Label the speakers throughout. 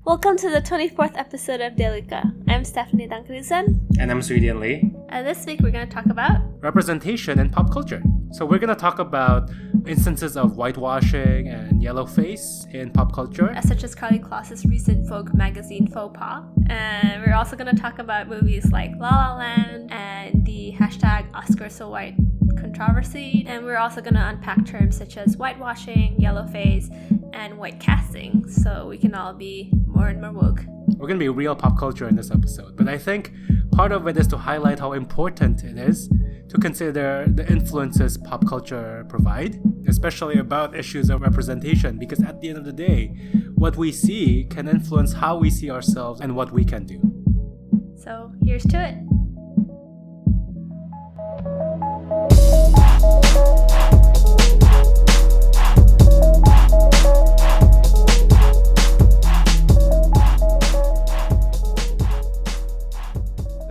Speaker 1: Welcome to the 24th episode of Dialogika. I'm Stephanie Dankrizan.
Speaker 2: And I'm Sweden Lee.
Speaker 1: And this week we're going to talk about
Speaker 2: representation in pop culture. So we're going to talk about instances of whitewashing and yellowface in pop culture.
Speaker 1: Such as Karlie Kloss's recent Vogue magazine faux pas. And we're also going to talk about movies like La La Land and the hashtag #OscarsSoWhite controversy. And we're also going to unpack terms such as whitewashing, yellowface, and whitecasting, so we can all be more and more woke.
Speaker 2: We're going to be real pop culture in this episode, but I think part of it is to highlight how important it is to consider the influences pop culture provide, especially about issues of representation, because at the end of the day, what we see can influence how we see ourselves and what we can do.
Speaker 1: So here's to it.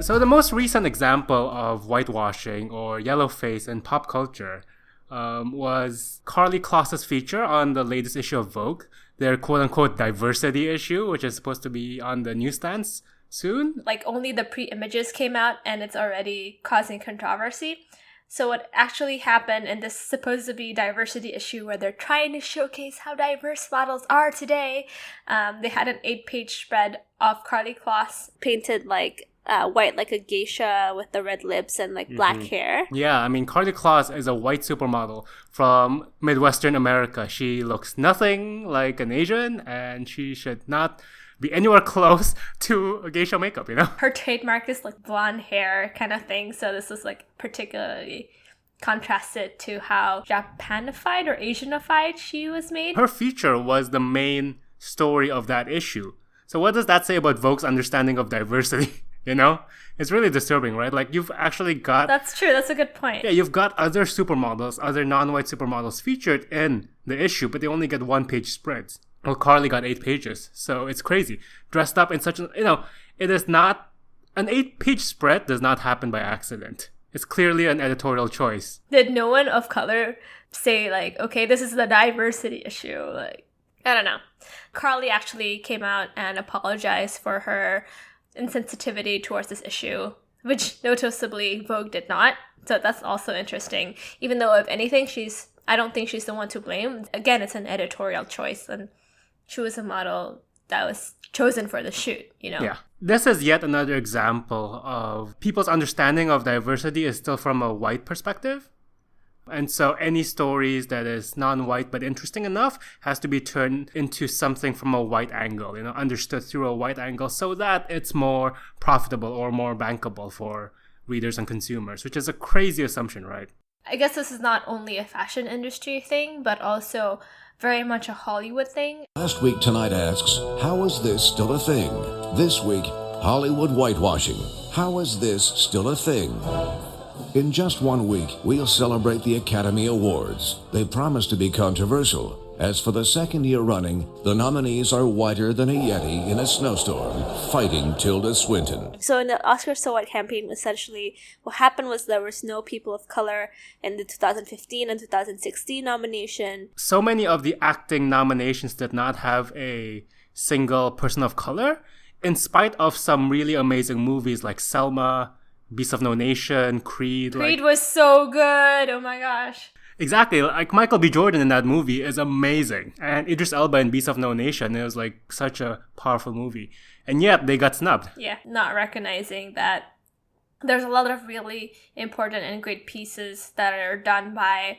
Speaker 2: So the most recent example of whitewashing or yellowface in pop culture was Karlie Kloss's feature on the latest issue of Vogue, their quote-unquote diversity issue, which is supposed to be on the newsstands soon.
Speaker 1: Like, only the pre-images came out and it's already causing controversy. So what actually happened in this supposed to be diversity issue where they're trying to showcase how diverse models are today, they had an 8-page spread of Karlie Kloss painted like white like a geisha with the red lips and like black hair.
Speaker 2: Yeah, I mean, Karlie Kloss is a white supermodel from Midwestern America. She looks nothing like an Asian and she should not be anywhere close to a geisha makeup, you know?
Speaker 1: Her trademark is like blonde hair kind of thing, so this is like particularly contrasted to how Japanified or Asianified she was made.
Speaker 2: Her feature was the main story of that issue. So what does that say about Vogue's understanding of diversity? You know, it's really disturbing, right? Like, you've actually got...
Speaker 1: That's true. That's a good point.
Speaker 2: Yeah, you've got other supermodels, other non-white supermodels featured in the issue, but they only get 1-page spreads. Well, Karlie got 8 pages, so it's crazy. Dressed up in such a... You know, it is not... An 8-page spread does not happen by accident. It's clearly an editorial choice.
Speaker 1: Did no one of color say, like, okay, this is the diversity issue? Like, I don't know. Karlie actually came out and apologized for her insensitivity towards this issue, which noticeably Vogue did not. So that's also interesting. Even though, if anything, I don't think she's the one to blame. Again, it's an editorial choice, and she was a model that was chosen for the shoot, you know?
Speaker 2: Yeah. This is yet another example of people's understanding of diversity is still from a white perspective. And so any stories that is non-white but interesting enough has to be turned into something from a white angle, you know, understood through a white angle so that it's more profitable or more bankable for readers and consumers, which is a crazy assumption, right?
Speaker 1: I guess this is not only a fashion industry thing, but also very much a Hollywood thing.
Speaker 3: Last Week Tonight asks, how is this still a thing? This week, Hollywood whitewashing. How is this still a thing? In just 1 week, we'll celebrate the Academy Awards. They promise to be controversial, as for the second year running, the nominees are whiter than a Yeti in a snowstorm, fighting Tilda Swinton.
Speaker 1: So in the #OscarsSoWhite campaign, essentially, what happened was there was no people of color in the 2015 and 2016 nomination.
Speaker 2: So many of the acting nominations did not have a single person of color, in spite of some really amazing movies like Selma, Beasts of No Nation, Creed.
Speaker 1: Creed was so good. Oh my gosh.
Speaker 2: Exactly. Like, Michael B. Jordan in that movie is amazing. And Idris Elba in Beasts of No Nation, it was like such a powerful movie. And yet they got snubbed.
Speaker 1: Yeah, not recognizing that there's a lot of really important and great pieces that are done by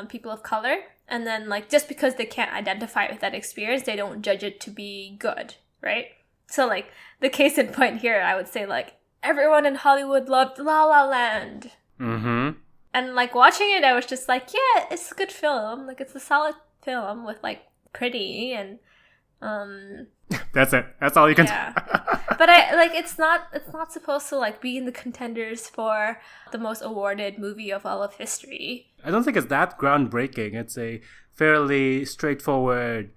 Speaker 1: people of color. And then, like, just because they can't identify with that experience, they don't judge it to be good, right? So, like, the case in point here, I would say, like, everyone in Hollywood loved La La Land.
Speaker 2: Mm-hmm.
Speaker 1: And, like, watching it, I was just like, yeah, it's a good film. Like, it's a solid film with, like, pretty and,
Speaker 2: That's it. That's all you can
Speaker 1: yeah. But it's not supposed to, like, be in the contenders for the most awarded movie of all of history.
Speaker 2: I don't think it's that groundbreaking. It's a fairly straightforward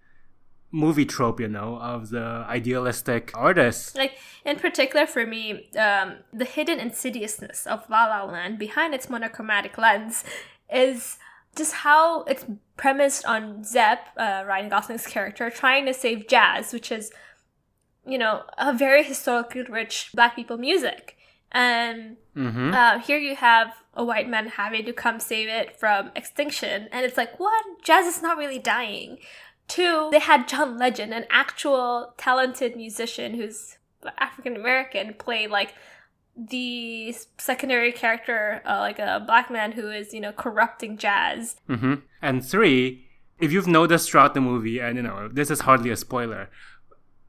Speaker 2: movie trope, you know, of the idealistic artist.
Speaker 1: Like, in particular for me, the hidden insidiousness of La La Land behind its monochromatic lens is just how it's premised on Zepp, Ryan Gosling's character, trying to save Jazz, which is a very historically rich Black people music. And here you have a white man having to come save it from extinction. And it's like, one, jazz is not really dying. Two, they had John Legend, an actual talented musician who's African American, play like the secondary character, like a Black man who is, corrupting jazz.
Speaker 2: And three, if you've noticed throughout the movie, and this is hardly a spoiler,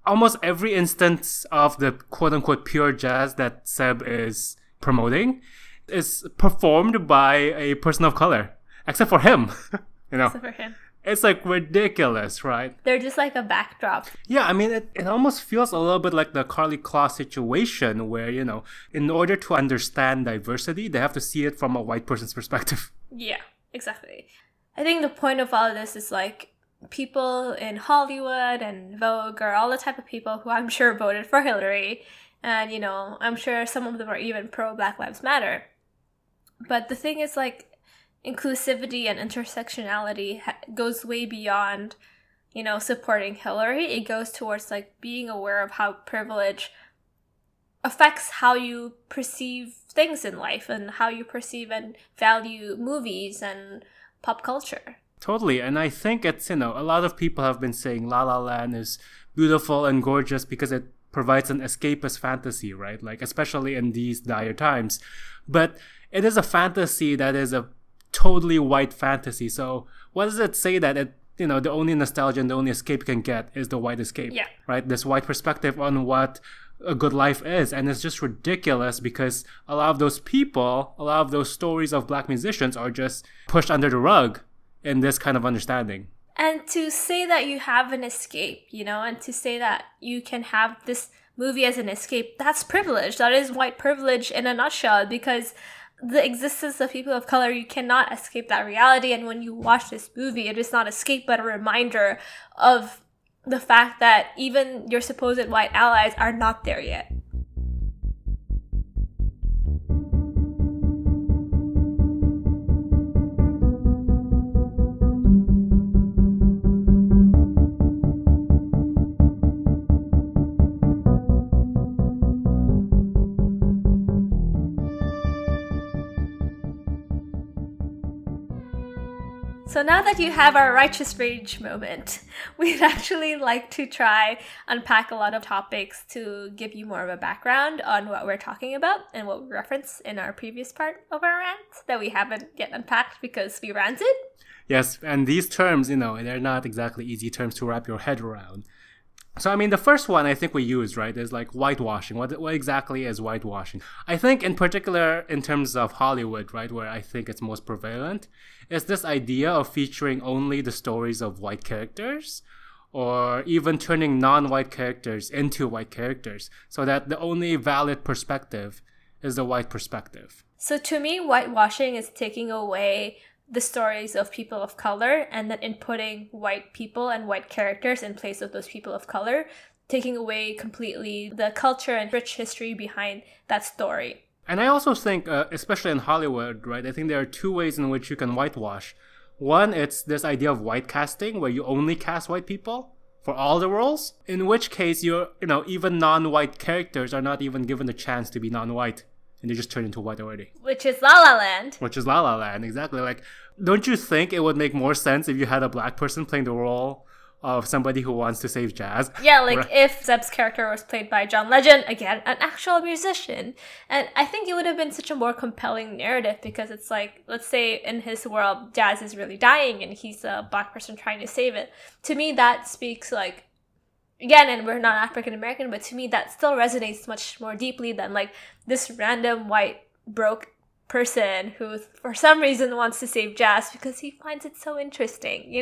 Speaker 2: almost every instance of the quote-unquote pure jazz that Seb is promoting is performed by a person of color, except for him.
Speaker 1: Except for him.
Speaker 2: It's like ridiculous, right?
Speaker 1: They're just like a backdrop.
Speaker 2: Yeah, I mean, it almost feels a little bit like the Karlie Kloss situation where, in order to understand diversity, they have to see it from a white person's perspective.
Speaker 1: Yeah, exactly. I think the point of all of this is like people in Hollywood and Vogue are all the type of people who I'm sure voted for Hillary. And, I'm sure some of them are even pro Black Lives Matter. But the thing is like, inclusivity and intersectionality goes way beyond, supporting Hillary. It goes towards like being aware of how privilege affects how you perceive things in life and how you perceive and value movies and pop culture.
Speaker 2: Totally. And I think it's, a lot of people have been saying La La Land is beautiful and gorgeous because it provides an escapist fantasy, right? Like, especially in these dire times. But it is a fantasy that is a totally white fantasy. So what does it say that the only nostalgia and the only escape you can get is the white escape?
Speaker 1: Yeah.
Speaker 2: Right? This white perspective on what a good life is. And it's just ridiculous because a lot of those people, a lot of those stories of Black musicians are just pushed under the rug in this kind of understanding.
Speaker 1: And to say that you have an escape, and to say that you can have this movie as an escape, that's privilege. That is white privilege in a nutshell, because the existence of people of color, you cannot escape that reality. And when you watch this movie, it is not escape, but a reminder of the fact that even your supposed white allies are not there yet. So now that you have our righteous rage moment, we'd actually like to try unpack a lot of topics to give you more of a background on what we're talking about and what we referenced in our previous part of our rant that we haven't yet unpacked because we ranted.
Speaker 2: Yes, and these terms, they're not exactly easy terms to wrap your head around. So, I mean, the first one I think we use, right, is like whitewashing. What exactly is whitewashing? I think in particular in terms of Hollywood, right, where I think it's most prevalent, is this idea of featuring only the stories of white characters or even turning non-white characters into white characters so that the only valid perspective is the white perspective.
Speaker 1: So to me, whitewashing is taking away the stories of people of color and then inputting white people and white characters in place of those people of color, taking away completely the culture and rich history behind that story.
Speaker 2: And I also think, especially in Hollywood, right, I think there are two ways in which you can whitewash. One, it's this idea of white casting, where you only cast white people for all the roles, in which case even non-white characters are not even given the chance to be non-white. And they just turn into white already.
Speaker 1: Which is La La Land.
Speaker 2: Which is La La Land, exactly. Like, don't you think it would make more sense if you had a Black person playing the role of somebody who wants to save jazz?
Speaker 1: Yeah, like if Zeb's character was played by John Legend, again, an actual musician. And I think it would have been such a more compelling narrative because it's like, let's say in his world, jazz is really dying and he's a Black person trying to save it. To me, that speaks like, again, and we're not African American, but to me that still resonates much more deeply than like this random white broke person who for some reason wants to save jazz because he finds it so interesting,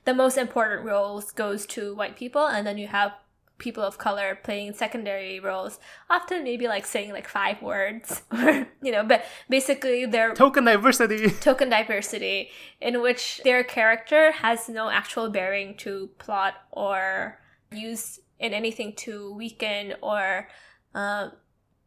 Speaker 1: The most important roles goes to white people, and then you have people of color playing secondary roles, often maybe like saying like 5 words, but basically they're
Speaker 2: token diversity in which their character has no actual bearing to plot or used in anything to weaken or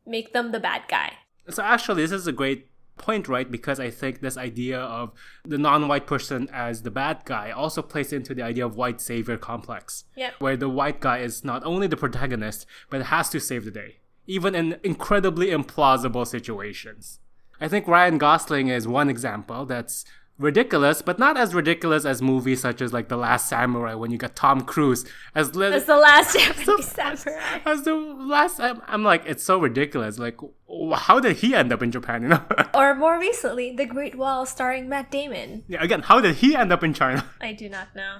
Speaker 2: make them the bad guy. So actually, this is a great point, right? Because I think this idea of the non-white person as the bad guy also plays into the idea of white savior complex.
Speaker 1: Yeah.
Speaker 2: Where the white guy is not only the protagonist, but has to save the day, even in incredibly implausible situations. I think Ryan Gosling is one example that's ridiculous, but not as ridiculous as movies such as like The Last Samurai, when you got Tom Cruise as
Speaker 1: The Last Samurai.
Speaker 2: As the last, I'm like, it's so ridiculous. Like, how did he end up in Japan? You know?
Speaker 1: Or more recently, The Great Wall starring Matt Damon.
Speaker 2: Yeah, again, how did he end up in China?
Speaker 1: I do not know.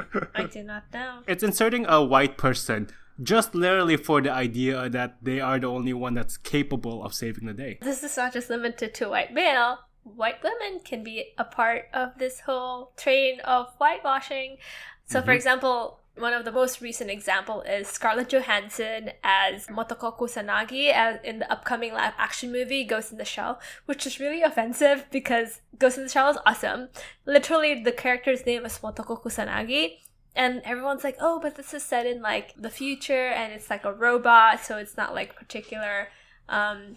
Speaker 2: It's inserting a white person just literally for the idea that they are the only one that's capable of saving the day.
Speaker 1: This is not just limited to white male. White women can be a part of this whole train of whitewashing. So, for example, one of the most recent example is Scarlett Johansson as Motoko Kusanagi in the upcoming live action movie Ghost in the Shell, which is really offensive because Ghost in the Shell is awesome. Literally, the character's name is Motoko Kusanagi. And everyone's like, oh, but this is set in like the future and it's like a robot, so it's not like particular.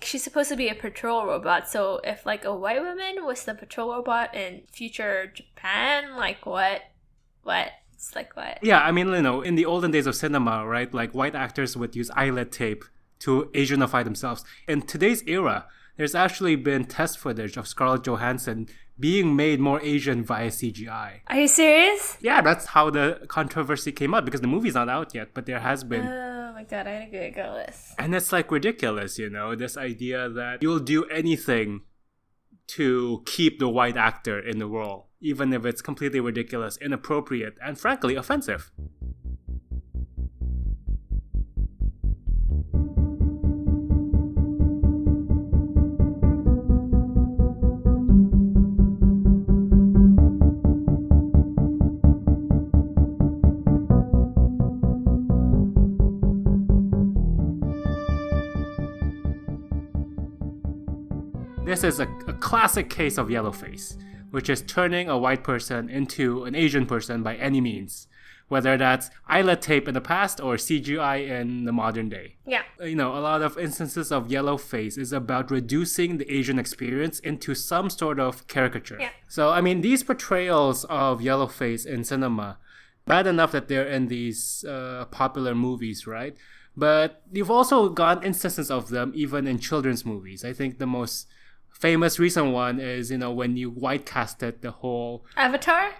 Speaker 1: She's supposed to be a patrol robot, so if like a white woman was the patrol robot in future Japan, like what? It's like what?
Speaker 2: Yeah, I mean, you know, in the olden days of cinema, right, like white actors would use eyelet tape to Asianify themselves. In today's era, there's actually been test footage of Scarlett Johansson being made more Asian via CGI.
Speaker 1: Are you serious?
Speaker 2: Yeah, that's how the controversy came out, because the movie's not out yet, but there has been.
Speaker 1: Oh my god, I need to go this.
Speaker 2: And it's like ridiculous, you know, this idea that you'll do anything to keep the white actor in the role, even if it's completely ridiculous, inappropriate, and frankly offensive. This is a classic case of yellowface, which is turning a white person into an Asian person by any means, whether that's eyelet tape in the past or CGI in the modern day.
Speaker 1: Yeah.
Speaker 2: You know, a lot of instances of yellowface is about reducing the Asian experience into some sort of caricature.
Speaker 1: Yeah.
Speaker 2: So, I mean, these portrayals of yellowface in cinema, bad enough that they're in these popular movies, right? But you've also got instances of them even in children's movies. I think the most famous recent one is, you know, when you white casted the whole
Speaker 1: Avatar,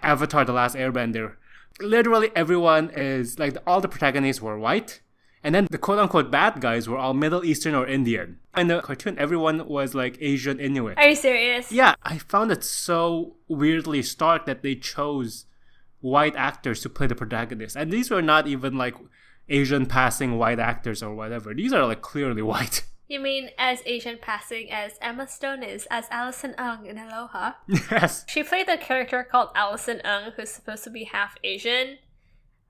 Speaker 2: The Last Airbender. Literally everyone is, like, all the protagonists were white, and then the quote-unquote bad guys were all Middle Eastern or Indian. In the cartoon, everyone was, like, Asian Inuit.
Speaker 1: Are you serious?
Speaker 2: Yeah, I found it so weirdly stark that they chose white actors to play the protagonists. And these were not even, like, Asian passing white actors or whatever. These are, like, clearly white.
Speaker 1: You mean as Asian passing as Emma Stone is as Allison Ng in Aloha?
Speaker 2: Yes.
Speaker 1: She played a character called Allison Ng who's supposed to be half Asian.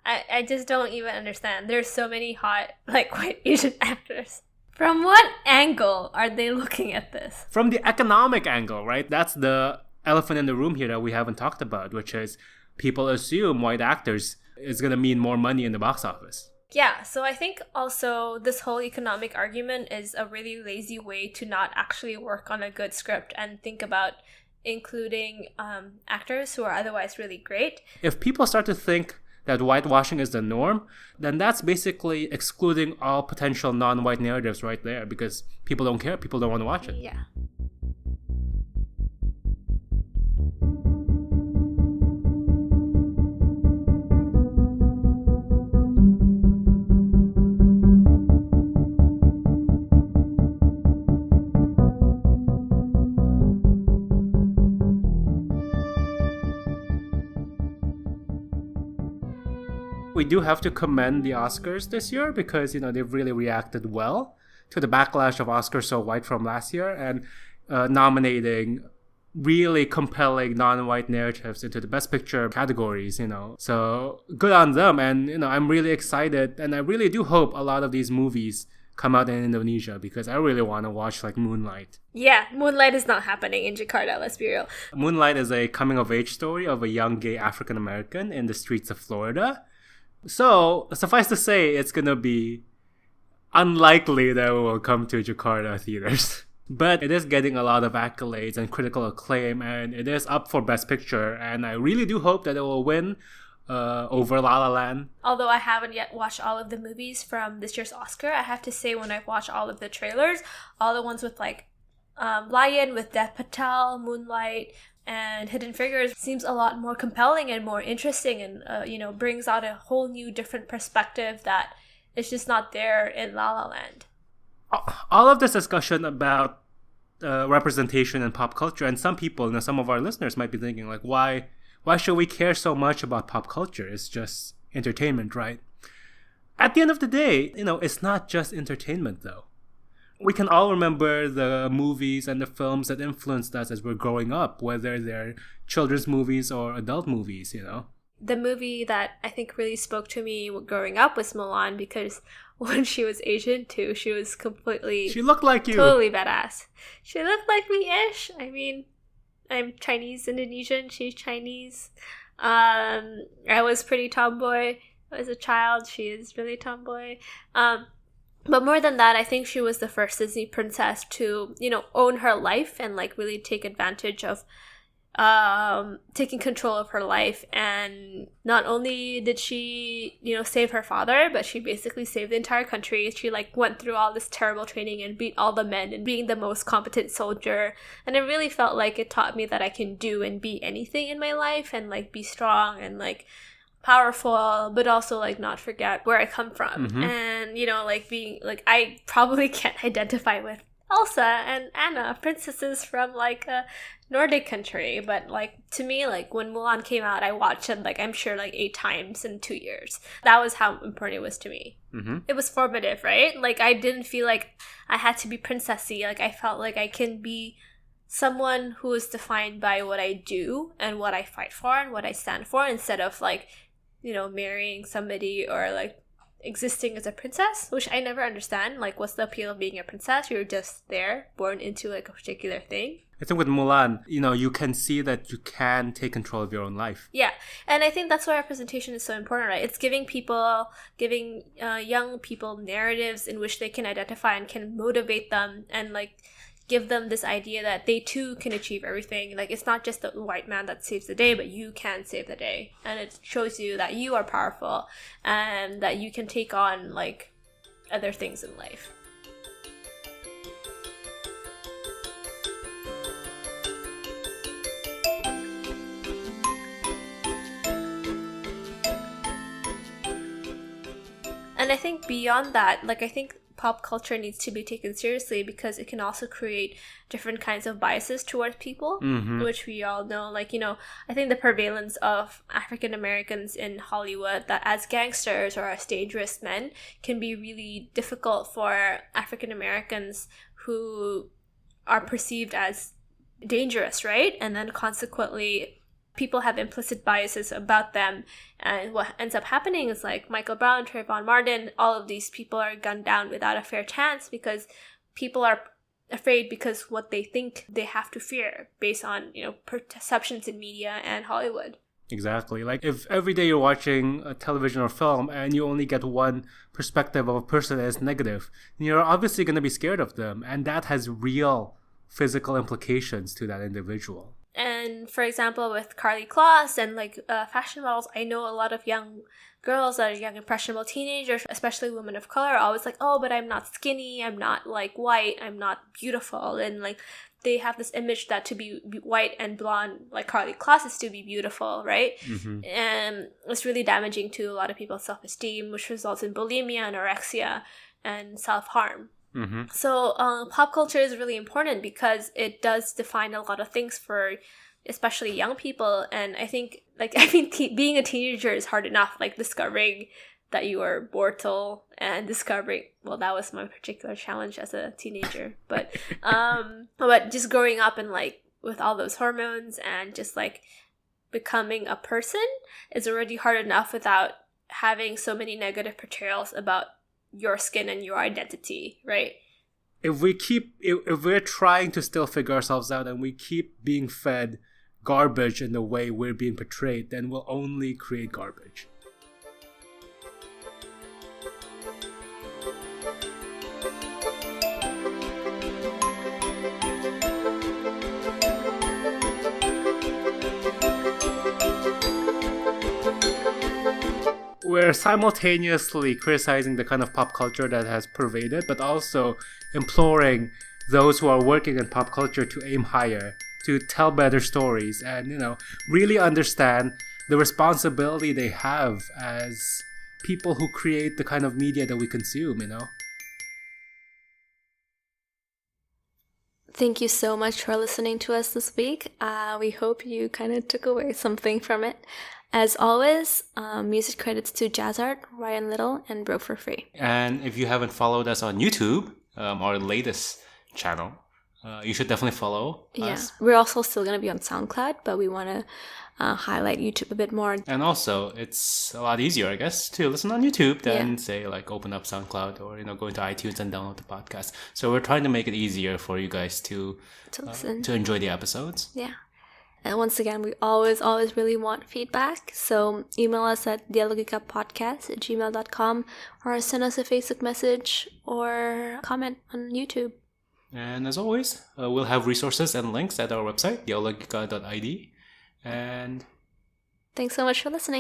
Speaker 1: I just don't even understand. There's so many hot, like, white Asian actors. From what angle are they looking at this?
Speaker 2: From the economic angle, right? That's the elephant in the room here that we haven't talked about, which is people assume white actors is going to mean more money in the box office.
Speaker 1: Yeah, so I think also this whole economic argument is a really lazy way to not actually work on a good script and think about including actors who are otherwise really great.
Speaker 2: If people start to think that whitewashing is the norm, then that's basically excluding all potential non-white narratives right there, because people don't care, people don't want to watch it.
Speaker 1: Yeah.
Speaker 2: We do have to commend the Oscars this year because, you know, they've really reacted well to the backlash of Oscars So White from last year and nominating really compelling non-white narratives into the Best Picture categories, you know. So good on them. And, you know, I'm really excited. And I really do hope a lot of these movies come out in Indonesia because I really want to watch, like, Moonlight.
Speaker 1: Yeah, Moonlight is not happening in Jakarta, let's be real.
Speaker 2: Moonlight is a coming-of-age story of a young gay African-American in the streets of Florida. So, suffice to say, it's going to be unlikely that it will come to Jakarta theaters. But it is getting a lot of accolades and critical acclaim, and it is up for Best Picture, and I really do hope that it will win over La La Land.
Speaker 1: Although I haven't yet watched all of the movies from this year's Oscar, I have to say when I've watched all of the trailers, all the ones with like Lion, with Dev Patel, Moonlight, and Hidden Figures seems a lot more compelling and more interesting, and brings out a whole new different perspective that is just not there in La La Land.
Speaker 2: All of this discussion about representation in pop culture, and some people, some of our listeners might be thinking like, why should we care so much about pop culture? It's just entertainment, right? At the end of the day, it's not just entertainment though. We can all remember the movies and the films that influenced us as we're growing up, whether they're children's movies or adult movies,
Speaker 1: The movie that I think really spoke to me growing up was Mulan, because when she was Asian too, she was completely...
Speaker 2: She looked like you.
Speaker 1: Totally badass. She looked like me-ish. I mean, I'm Chinese Indonesian, she's Chinese. I was pretty tomboy as a child. She is really tomboy. But more than that, I think she was the first Disney princess to, own her life and like really take advantage of taking control of her life. And not only did she, save her father, but she basically saved the entire country. She like went through all this terrible training and beat all the men and being the most competent soldier. And it really felt like it taught me that I can do and be anything in my life and like be strong and like powerful, but also like not forget where I come from.
Speaker 2: Mm-hmm.
Speaker 1: And being like, I probably can't identify with Elsa and Anna, princesses from like a Nordic country, but like to me, like when Mulan came out, I watched it like I'm sure like 8 times in 2 years. That was how important it was to me.
Speaker 2: Mm-hmm.
Speaker 1: It was formative, right? Like I didn't feel like I had to be princessy. Like I felt like I can be someone who is defined by what I do and what I fight for and what I stand for, instead of like marrying somebody or like existing as a princess, which I never understand. Like, what's the appeal of being a princess? You're just there, born into like a particular thing.
Speaker 2: I think with Mulan, you can see that you can take control of your own life.
Speaker 1: Yeah, and I think that's why representation is so important, right? It's giving young people narratives in which they can identify and can motivate them and like give them this idea that they too can achieve everything. Like, it's not just the white man that saves the day, but you can save the day. And it shows you that you are powerful and that you can take on like other things in life. And I think beyond that, like I think pop culture needs to be taken seriously because it can also create different kinds of biases towards people,
Speaker 2: mm-hmm.
Speaker 1: which we all know. Like, I think the prevalence of African Americans in Hollywood that as gangsters or as dangerous men can be really difficult for African Americans who are perceived as dangerous, right? And then consequently, people have implicit biases about them, and what ends up happening is like Michael Brown, Trayvon Martin, all of these people are gunned down without a fair chance because people are afraid because what they think they have to fear based on perceptions in media and Hollywood.
Speaker 2: Exactly. Like if every day you're watching a television or film and you only get one perspective of a person that is negative, you're obviously going to be scared of them, and that has real physical implications to that individual.
Speaker 1: And for example, with Karlie Kloss and like fashion models, I know a lot of young girls that are young, impressionable teenagers, especially women of color, are always like, oh, but I'm not skinny, I'm not like white, I'm not beautiful. And like they have this image that to be white and blonde, like Karlie Kloss, is to be beautiful, right?
Speaker 2: Mm-hmm.
Speaker 1: And it's really damaging to a lot of people's self-esteem, which results in bulimia, anorexia, and self-harm.
Speaker 2: Mm-hmm.
Speaker 1: So pop culture is really important because it does define a lot of things for especially young people. And I think being a teenager is hard enough, like discovering that you are mortal and discovering, well, that was my particular challenge as a teenager, but just growing up and like with all those hormones and just like becoming a person is already hard enough without having so many negative portrayals about your skin and your identity, right?
Speaker 2: If we're trying to still figure ourselves out and we keep being fed garbage in the way we're being portrayed, then we'll only create garbage. they're simultaneously criticizing the kind of pop culture that has pervaded, but also imploring those who are working in pop culture to aim higher, to tell better stories, and, really understand the responsibility they have as people who create the kind of media that we consume,
Speaker 1: Thank you so much for listening to us this week. We hope you kind of took away something from it. As always, music credits to Jazzart, Ryan Little, and Broke for Free.
Speaker 2: And if you haven't followed us on YouTube, our latest channel, you should definitely follow us.
Speaker 1: We're also still going to be on SoundCloud, but we want to highlight YouTube a bit more.
Speaker 2: And also, it's a lot easier, I guess, to listen on YouTube than, say, like open up SoundCloud or, go into iTunes and download the podcast. So we're trying to make it easier for you guys to listen, to enjoy the episodes.
Speaker 1: Yeah. And once again, we always really want feedback. So email us at dialogikapodcast@gmail.com or send us a Facebook message or comment on YouTube.
Speaker 2: And as always, we'll have resources and links at our website, dialogika.id. And
Speaker 1: thanks so much for listening.